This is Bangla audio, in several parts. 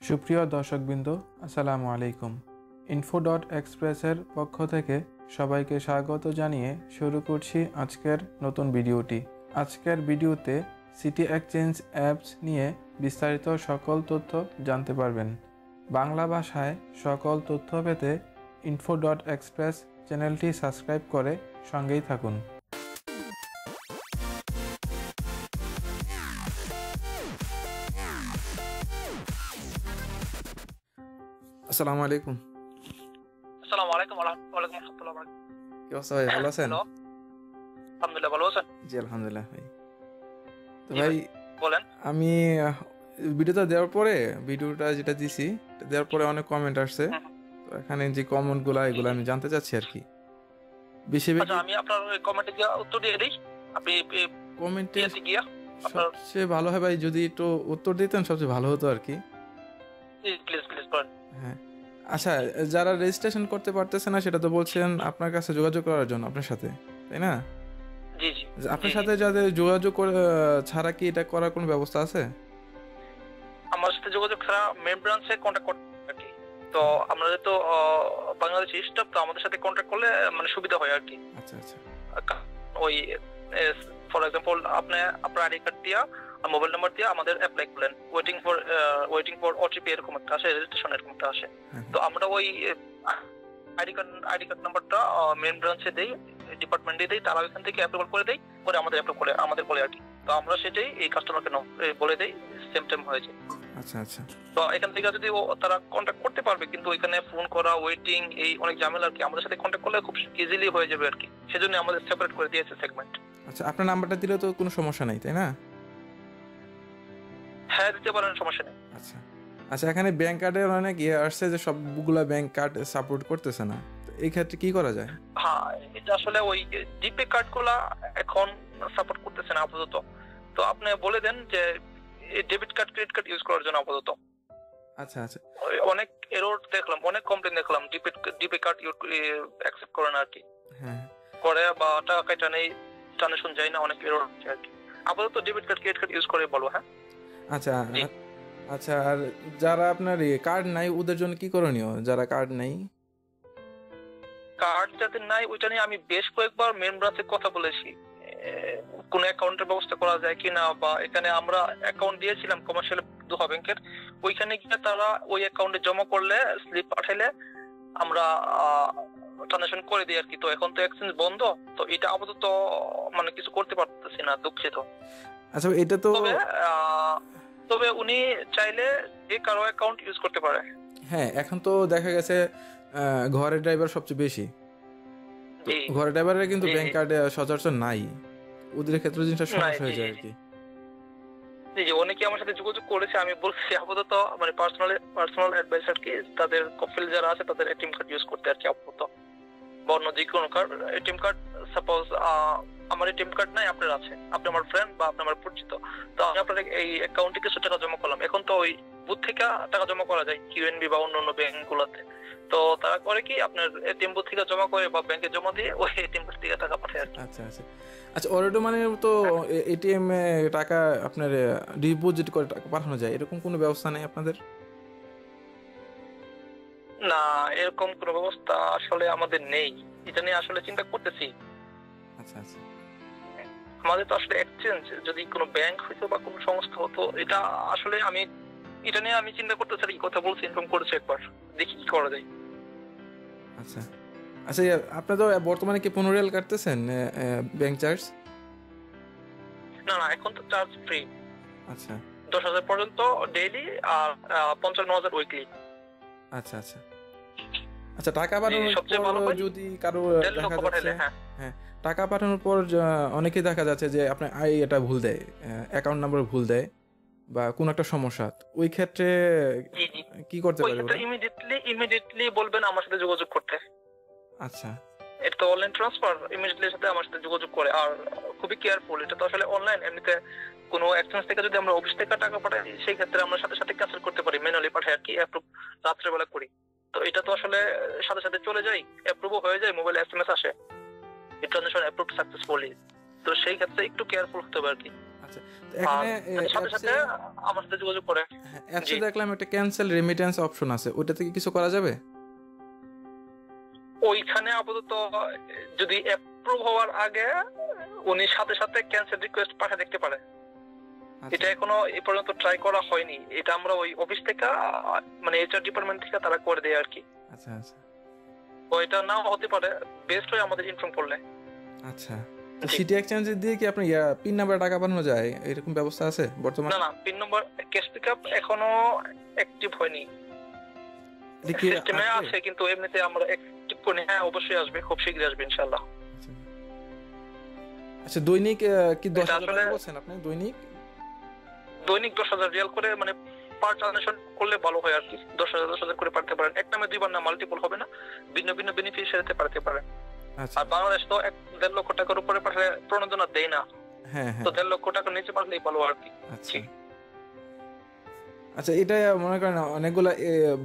সুপ্রিয় দর্শকবৃন্দ, আসসালামু আলাইকুম। info.Express-এর পক্ষ থেকে সবাইকে স্বাগত জানিয়ে শুরু করছি আজকের নতুন ভিডিওটি। আজকের ভিডিওতে সিটি এক্সচেঞ্জ অ্যাপস নিয়ে বিস্তারিত সকল তথ্য জানতে পারবেন। বাংলা ভাষায় সকল তথ্য পেতে info.Express চ্যানেলটি সাবস্ক্রাইব করে সঙ্গেই থাকুন। আসসালামু আলাইকুম। আসসালামু আলাইকুম ওয়া আলাইকুম আসসালাম। কি অবস্থা ভাই, ভালো আছেন? আলহামদুলিল্লাহ, ভালো আছেন? জি আলহামদুলিল্লাহ ভাই। তো ভাই বলেন। আমি ভিডিওটা দেওয়ার পরে যেটা দিছি দেওয়ার পরে অনেক কমেন্ট আসছে। তো এখানে যে কমেন্টগুলো এগুলো আমি জানতে চাচ্ছি আর কি। আচ্ছা, আমি আপনার কমেন্টে গিয়ে উত্তর দিয়ে দিই। আপনি কমেন্টে গিয়া সবচেয়ে ভালো হয় ভাই যদি একটু উত্তর দিতেন, সবচেয়ে ভালো হতো আর কি। প্লিজ করেন। হ্যাঁ আচ্ছা, যারা রেজিস্ট্রেশন করতে পারতেছে না সেটা তো বলছেন আপনার কাছে যোগাযোগ করার জন্য, আপনার সাথে, তাই না? জি জি। আপনার সাথে যাদের যোগাযোগ ছাড়া কি এটা করার কোনো ব্যবস্থা আছে? আমার সাথে যোগাযোগ ছাড়া মেইন ব্রাঞ্চে কন্টাক্ট করতে আর কি। তো আমরা তো বাংলাদেশি স্টাফ, তো আমাদের সাথে কন্টাক্ট করলে মানে সুবিধা হয় আর কি। আচ্ছা আচ্ছা। ওই ফর এক্সাম্পল আপনার আইডি কার্ড দিয়া মোবাইল নাম্বার দিয়ে আমাদের অ্যাপ্লাই করলেন, ওয়েটিং ফর ওটিপি এরকম একটা আসে, রেজিস্ট্রেশন এরকম একটা আসে। তো আমরা ওই আইডি কার্ড নাম্বারটা মেইন ব্রাঞ্চে দেই, ডিপার্টমেন্টে দেই, তারা ওইখান থেকে অ্যাপ্রুভাল করে দেই, পরে আমাদের বলে আর কি। তো আমরা সেটাই এই কাস্টমারকে বলে দেই, সেম টাইম হয়ে যায়। আচ্ছা আচ্ছা। তো এখান থেকে যদি তারা কন্ট্যাক্ট করতে পারবে, কিন্তু ওইখানে ফোন করা, ওয়েটিং, এই অনেক ঝামেলা আর কি। আমাদের সাথে কন্ট্যাক্ট করলে খুব ইজিলি হয়ে যাবে আর কি। সেজন্য আমাদের সেপারেট করে দিয়েছে সেগমেন্ট। আচ্ছা, আপনার নাম্বারটা দিলে তো কোনো সমস্যা নাই, তাই না? হ্যাঁ, দিতে পারেন, সমস্যা নেই। আচ্ছা আচ্ছা। এখানে ব্যাংক কার্ডের অনেক আসছে যে সবগুলা ব্যাংক কার্ড সাপোর্ট করতেছে না, তো এই ক্ষেত্রে কি করা যায়? হ্যাঁ, এটা আসলে ওই জিপে কার্ড গুলা এখন সাপোর্ট করতেছে না আপাতত। তো আপনি বলে দেন যে debit card, credit card use করার জন্য আপাতত। আচ্ছা আচ্ছা। অনেক এরর দেখলাম, অনেক কমপ্লেন দেখলাম, ডিপে কার্ড অ্যাকসেপ্ট করে না আর কি। হ্যাঁ করে বা টাকা কাটা নেই, ট্রানজাকশন যায় না, অনেক এরর হচ্ছে আর কি। আপাতত debit card, credit card use করে বলো। হ্যাঁ আচ্ছা আচ্ছা। আর যারা আপনার কার্ড নাই ওদের জন্য কি করণীয়? যারা কার্ড নাই, কার্ড যাদের নাই, ওইটা নিয়ে আমি বেশ কয়েকবার মেন ব্রাঞ্চে কথা বলেছি, কোন অ্যাকাউন্টের ব্যবস্থা করা যায় কিনা, বা এখানে আমরা অ্যাকাউন্ট দিয়েছিলাম কমার্শিয়াল দোহা ব্যাংকের, ওইখানে গিয়ে তারা ওই অ্যাকাউন্টে জমা করলে, স্লিপ পাঠাইলে আমরা ট্রানজাকশন করে দিই আর কি। তো এখন তো এক্সচেঞ্জ বন্ধ, তো এটা আপাতত মানে কিছু করতে পারতেছি না, দুঃখিত। আচ্ছা এটা তো তবে উনি চাইলে যে কারো অ্যাকাউন্ট ইউজ করতে পারে। হ্যাঁ, এখন তো দেখা গেছে ঘরের ড্রাইভার সবচেয়ে বেশি, ঘরের ড্রাইভারের কিন্তু ব্যাংক কার্ডে সচরাচর নাই, ওদের ক্ষেত্রে জিনিসটা সমস্যা হয়ে যায় আর কি। জি, অনেকে আমার সাথে যোগাযোগ করেছে, আমি বলছি আপাতত মানে পার্সোনাল অ্যাডভাইস আর কি, তাদের কপিল যারা আছে তাদের এটিএম কার্ড ইউজ করতে আর কি আপাতত, বা অন্য যে কোনো কার্ড। এটিএম কার্ড সাপোজ আমার এটিএম কার্ড নাই, আপনার আছে, আপনি আমার ফ্রেন্ড বা আপনি আমার পরিচিত, তো আমি আপনার এই অ্যাকাউন্টে কিছু টাকা জমা করলাম। এখন তো ওই বুথ থেকে টাকা জমা করা যায় কিউএনবি বা অন্য ব্যাংক গুলাতে। তো তারা করে কি, আপনার এটিএম বুথ থেকে জমা করে বা ব্যাংকে জমা দিয়ে ওই এটিএম কার্ড থেকে টাকা পাঠায় আর কি। আচ্ছা আচ্ছা আচ্ছা। ওরেডো মানির তো এটিএম এ টাকা আপনার ডিপোজিট করে টাকা পাঠানো যায়, এরকম কোনো ব্যবস্থা নেই আপনাদের? না, এরকম কোনো ব্যবস্থা আসলে আমাদের নেই, এটা নিয়ে আসলে চিন্তা করতেছি। আচ্ছা আচ্ছা। আমাদের তো আসলে এক্সচেঞ্জ, যদি কোনো ব্যাংক হইতো বা কোনো সংস্থা হতো, এটা আসলে এটা নিয়ে আমি চিন্তা করতেছি, এই কথা বলছি, ইনফর্ম করেছি একবার, দেখি কি করা যায়। আচ্ছা আচ্ছা। আপনি তো বর্তমানে কি 15 রিয়াল কাটতেছেন ব্যাংক চার্জ? না, এখন তো চার্জ ফ্রি। আচ্ছা, 10,000 পর্যন্ত ডেইলি আর 55,000 উইকলি। আচ্ছা আচ্ছা আচ্ছা। টাকা পাঠানোর পর যদি কারো দেখা যাচ্ছে, হ্যাঁ টাকা পাঠানোর পর অনেকেই দেখা যাচ্ছে যে আপনার এটা ভুল দেয়, অ্যাকাউন্ট নাম্বার ভুল দেয় বা কোন একটা সমস্যা, ওই ক্ষেত্রে কি করতে পারে? ইমিডিয়েটলি বলবেন আমার সাথে যোগাযোগ করতে। আচ্ছা, এটা তো অনলাইন ট্রান্সফার, ইমিডিয়েটলি সাথে আমার সাথে যোগাযোগ করে। আর খুবই কেয়ারফুল, এটা তো আসলে অনলাইন। এমনিতে কোনো এক্সচেঞ্জ থেকে যদি আমরা অফিস থেকে টাকা পাঠাই, সেই ক্ষেত্রে আমরা সাথে সাথে ক্যান্সেল করতে পারি, ম্যানুয়ালি পাঠাই আর কি, অ্যাপ্রুভ রাত্রেবেলা করি। তো এটা তো আসলে সাথে সাথে চলে যায়, অ্যাপ্রুভও হয়ে যায়, মোবাইলে এসএমএস আসে, এই ট্রানজাকশন অ্যাপ্রুভড সাকসেসফুলি। তো সেই ক্ষেত্রে একটু কেয়ারফুল হতে হবে আর কি। আচ্ছা, তো এখানে সাথে সাথে আমার সাথে যোগাযোগ করে। অ্যাপসে দেখলাম একটা ক্যান্সেল রেমিটেন্স অপশন আছে, ওইটাতে কি কিছু করা যাবে? ওইখানে আপাতত যদি অ্যাপ্রুভ হওয়ার আগে উনি সাথে সাথে ক্যান্সেল রিকোয়েস্ট পাঠিয়ে দেখতে পারে। এটা এখনো এই পর্যন্ত ট্রাই করা হয়নি, এটা আমরা ওই অফিস থেকে মানে এইচআর ডিপার্টমেন্ট থেকে তারা করে দেয় আর কি। আচ্ছা আচ্ছা, তো এটা নাও হতে পারে, বেস্ট হয় আমাদের ইনফর্ম করলে। আচ্ছা, তো সিটি এক্সচেঞ্জ দিয়ে কি আপনার পিন নাম্বার টাকা পাঠানো যায়, এরকম ব্যবস্থা আছে বর্তমানে? না না, পিন নাম্বার ক্যাশ পিকআপ এখনো অ্যাক্টিভ হয়নি, সিস্টেমে আছে কিন্তু এমনিতে আমরা অ্যাক্টিভ করি। হ্যাঁ অবশ্যই আসবে, খুব শীঘ্রই আসবে ইনশাআল্লাহ। আচ্ছা, দৈনিক কি 10,000 টাকা বলছেন আপনি? দৈনিক 10,000 রিয়াল করে, মানে পার ট্রানজাকশন করলে ভালো হয় আর কি। 10,000 করে পাঠাতে পারেন, এক নামে দুইবার না, মাল্টিপল হবে না, ভিন্ন ভিন্ন বেনিফিশিয়ারিতে পাঠাতে পারেন। আর বাংলাদেশ তো 1.5 লক্ষ টাকার উপরে পাঠালে প্রণোদনা দেয় না। হ্যাঁ হ্যাঁ, তো 1.5 লক্ষ টাকার নিচে পাঠালেই ভালো আর কি। আচ্ছা আচ্ছা, এটা মনে করেন অনেকগুলো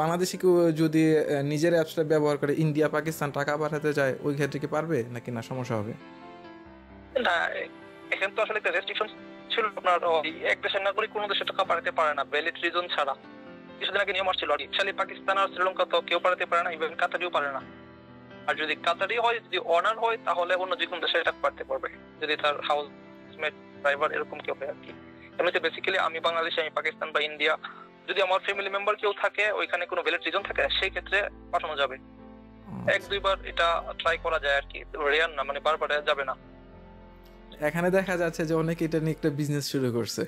বাংলাদেশি কেউ যদি নিজের অ্যাপসটা ব্যবহার করে ইন্ডিয়া পাকিস্তান টাকা পাঠাতে যায়, ওই ক্ষেত্রে কি পারবে নাকি না সমস্যা হবে? না, এখানে তো আসলে একটা রেস্ট্রিকশন ছিল, আপনার এক দেশের নাগরিক কোনো দেশে টাকা পাঠাতে পারে না ভ্যালিড রিজন ছাড়া। কিছুদিন আগে নিয়ম আসছিল আর কি, পাকিস্তান আর শ্রীলঙ্কা তো কেউ পাঠাতে পারে না, ইভেন কাতারিও পারে না। আর যদি কাতারি হয়, যদি অনার হয়, তাহলে অন্য যে কোনো দেশে টাকা পাঠাতে পারবে, যদি তার হাউসমেট ড্রাইভার এরকম কেউ হয় আর কি। এমনিতে বেসিক্যালি আমি বাংলাদেশে, আমি পাকিস্তান বা ইন্ডিয়া, যদি আমার ফ্যামিলি মেম্বার কেউ থাকে ওইখানে কোনো ভ্যালিড রিজন থাকে, সেই ক্ষেত্রে পাঠানো যাবে। 1-2 বার এটা ট্রাই করা যায় আর কি, রেয়ার না, মানে বারবার যাবে না। এখানে দেখা যাচ্ছে যে অনেকে এটা নিয়ে একটা বিজনেস শুরু করছে,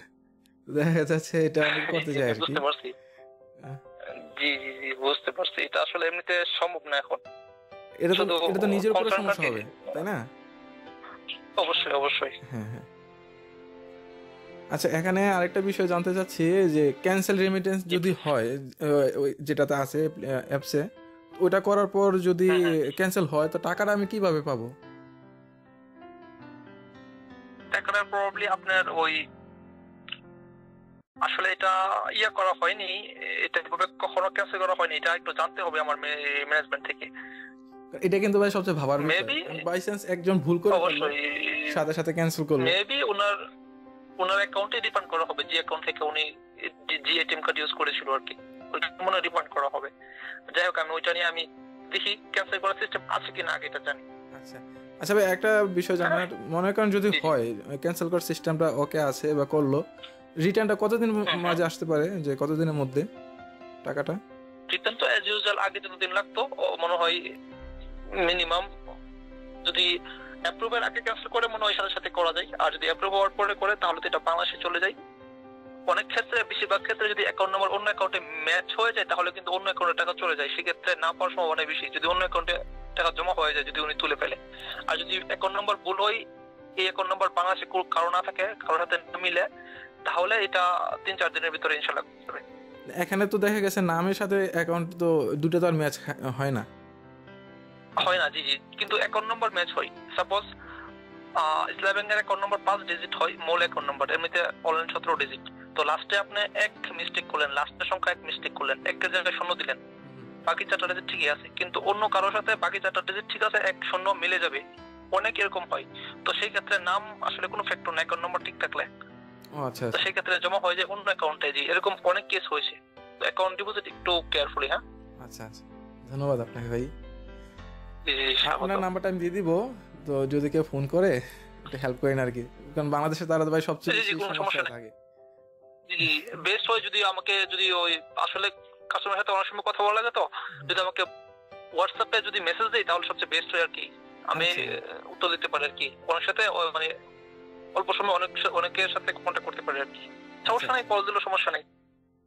দেখা যাচ্ছে এটা অনেক করতে যায় আর কি। বুঝতে পারছি, জি জি জি বুঝতে পারছি। এটা আসলে এমনিতে সম্ভব না এখন। এটা তো নিজের উপরে সমস্যা হবে, তাই না? অবশ্যই অবশ্যই। হ্যাঁ হ্যাঁ। আচ্ছা, এখানে আরেকটা বিষয় জানতে চাচ্ছি যে ক্যান্সেল রেমিটেন্স যদি হয়, যেটাতে আছে অ্যাপসে, ওটা করার পর যদি ক্যান্সেল হয়, তো টাকাটা আমি কিভাবে পাবো? টাকাটা প্রবাবলি আপনার ওই, আসলে এটা করা হয়নি, এটা এভাবে কখনো ক্যান্সেল করা হয়নি, এটা একটু জানতে হবে আমার ম্যানেজমেন্ট থেকে। এটা কিন্তু ভাই সবচেয়ে ভাবার বিষয়, বাই চান্স একজন ভুল করে সাথে সাথে ক্যান্সেল করলো, মেবি ওনার অ্যাকাউন্টে রিফান্ড করা হবে, যে অ্যাকাউন্ট থেকে উনি যে এটিএম কার্ড ইউজ করেছিল আর কি, ওইটা মনে রিফান্ড করা হবে। যাই হোক, আমি ওইটা নিয়ে আমি দেখি ক্যান্সেল করার সিস্টেম আছে কিনা, আগে এটা জানি। আচ্ছা আচ্ছা ভাই, একটা বিষয় জানার, মনে করেন যদি হয় ক্যান্সেল করার সিস্টেমটা ওকে আছে বা করলো, রিটার্নটা কতদিন মাঝে আসতে পারে, যে কতদিনের মধ্যে টাকাটা? রিটার্ন তো অ্যাজ ইউজুয়াল আগে যতদিন লাগতো মনে হয়, মিনিমাম যদি অ্যাপ্রুভের আগে ক্যান্সেল করে মনে হয় সাথে সাথে করা যায়, আর যদি অ্যাপ্রুভ হওয়ার পরে করে তাহলে তো এটা বাংলাদেশে চলে যায়। অনেক ক্ষেত্রে, বেশিরভাগ ক্ষেত্রে যদি অ্যাকাউন্ট নাম্বার অন্য অ্যাকাউন্টে ম্যাচ হয়ে যায়, তাহলে কিন্তু অন্য অ্যাকাউন্টে টাকা চলে যায়, সেক্ষেত্রে না পাওয়ার সম্ভাবনা বেশি, যদি অন্য অ্যাকাউন্টে টাকা জমা হয়ে যায়, যদি উনি তুলে ফেলে। আর যদি অ্যাকাউন্ট নাম্বার ভুল হয়, এই অ্যাকাউন্ট নাম্বার বাংলাদেশে কারো না থাকে, কারোর সাথে মিলে, তাহলে এটা 3-4 দিনের ভিতরে ইনশাআল্লাহ হবে। এখানে তো দেখা গেছে নামের সাথে অ্যাকাউন্ট তো দুটো তো আর ম্যাচ হয় না। হয় না, জি জি, কিন্তু অ্যাকাউন্ট নাম্বার ম্যাচ হয়। সাপোজ ইসলাম ব্যাংকের অ্যাকাউন্ট নাম্বার 5 ডিজিট হয়, মূল অ্যাকাউন্ট নাম্বার, এমনিতে অনলাইন 17 ডিজিট। তো লাস্টে আপনি এক মিস্টেক করলেন, লাস্টের সংখ্যা এক মিস্টেক করলেন, একের জায়গায় 0 দিলেন, বাকি 4টা ডিজিট ঠিকই আছে, কিন্তু অন্য কারোর সাথে বাকি 4টা ডিজিট ঠিক আছে, 1-0 মিলে যাবে, অনেক এরকম হয়। তো সেই ক্ষেত্রে নাম আসলে কোনো ফ্যাক্টর না, অ্যাকাউন্ট নাম্বার ঠিক থাকলে। আচ্ছা, তো সেই ক্ষেত্রে জমা হয়ে যায় অন্য অ্যাকাউন্টে, জি এরকম অনেক কেস হয়েছে। তো অ্যাকাউন্ট ডিপোজিট একটু কেয়ারফুলি। হ্যাঁ, আচ্ছা আচ্ছা, ধন্যবাদ আপনাকে ভাই। আপনার নাম্বারটা আমি দিয়ে দিব, তো যদি কেউ ফোন করে একটু হেল্প করেন আর কি, কারণ বাংলাদেশে তারা ভাই সবচেয়ে বেশি সমস্যা থাকে। জি, বেস্ট হয় যদি আমাকে, যদি ওই আসলে কাস্টমারের সাথে অনেক সময় কথা বলা যায়, তো যদি আমাকে হোয়াটসঅ্যাপে যদি মেসেজ দেয় তাহলে সবচেয়ে বেস্ট হয় আর কি, আমি উত্তর দিতে পারি আর কি। অনেক সাথে মানে অল্প সময় অনেকের সাথে কন্ট্যাক্ট করতে পারি আর কি, সমস্যা নাই, কল দিলে সমস্যা নাই,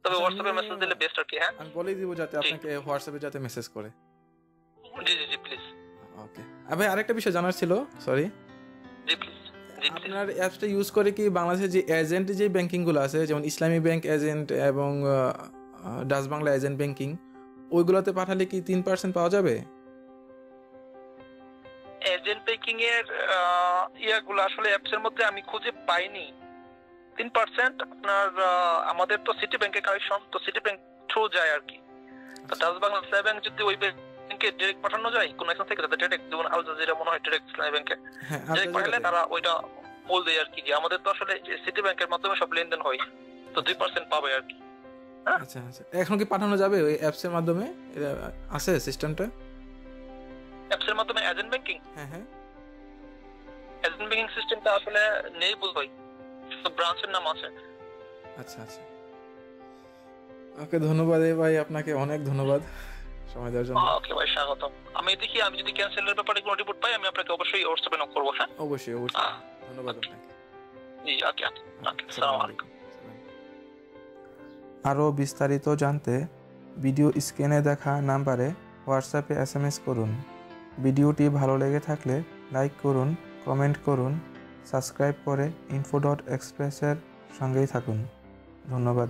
তবে হোয়াটসঅ্যাপে মেসেজ দিলে বেস্ট আর কি। হ্যাঁ, আমি বলেই দিব যাতে আপনাকে হোয়াটসঅ্যাপে যাতে মেসেজ করে। জি জি জি প্লিজ। ওকে ভাই, আরেকটা বিষয় জানার ছিল, সরি। G please. আপনার অ্যাপসটা ইউজ করে কি বাংলাদেশে যে এজেন্ট, যে ব্যাংকিং গুলো আছে, যেমন ইসলামী ব্যাংক এজেন্ট এবং ডাচ বাংলা এজেন্ট ব্যাংকিং, ওইগুলোতে পাঠালে কি 3% পাওয়া যাবে? এজেন্ট ব্যাংকিং এর ইয়াগুলো আসলে অ্যাপসের মধ্যে আমি খুঁজে পাইনি 3%। আপনার আমাদের তো সিটি ব্যাংকে কালেকশন, তো সিটি ব্যাংক থ্রু যায় আর কি। তো ডাচ বাংলা ইসলামী ব্যাংক যদি ওই ব্যাংকে ডাইরেক্ট পাঠানো যায় কোন এখান থেকে, তাদের ডাইরেক্ট, যেমন আল জাজিরা মনে হয় ডাইরেক্ট ইসলামী ব্যাংকে ডাইরেক্ট পাঠালে তারা ওইটা বল দেয় আর কি, যে আমাদের তো আসলে সিটি ব্যাংকের মাধ্যমে সব লেনদেন হয়, তো 2% পাবে আর কি। আচ্ছা আচ্ছা, এখন কি পাঠানো যাবে ওই অ্যাপসের মাধ্যমে? আছে সিস্টেমটা? অ্যাপসের মাধ্যমে এজেন্ট ব্যাংকিং? হ্যাঁ এজেন্ট ব্যাংকিং সিস্টেমটা আসলে নেই বল ভাই, তো ব্রাঞ্চের নাম আছে। আচ্ছা আচ্ছা, ওকে, ধন্যবাদ ভাই, আপনাকে অনেক ধন্যবাদ সময় দেওয়ার জন্য। ওকে ভাই, স্বাগতম। আমি দেখি, আমি যদি ক্যান্সেলের ব্যাপারে কোনো রিপোর্ট পাই আমি আপনাকে অবশ্যই হোয়াটসঅ্যাপে নক করবো। হ্যাঁ, অবশ্যই ধন্যবাদ আপনাকে। জি, ওকে ওকে, আসসালামু আলাইকুম। আরও বিস্তারিত জানতে ভিডিও স্ক্রিনে দেখা নাম্বারে হোয়াটসঅ্যাপে SMS করুন। ভিডিওটি ভালো লেগে থাকলে লাইক করুন, কমেন্ট করুন, সাবস্ক্রাইব করে info.express এর সঙ্গেই থাকুন। ধন্যবাদ।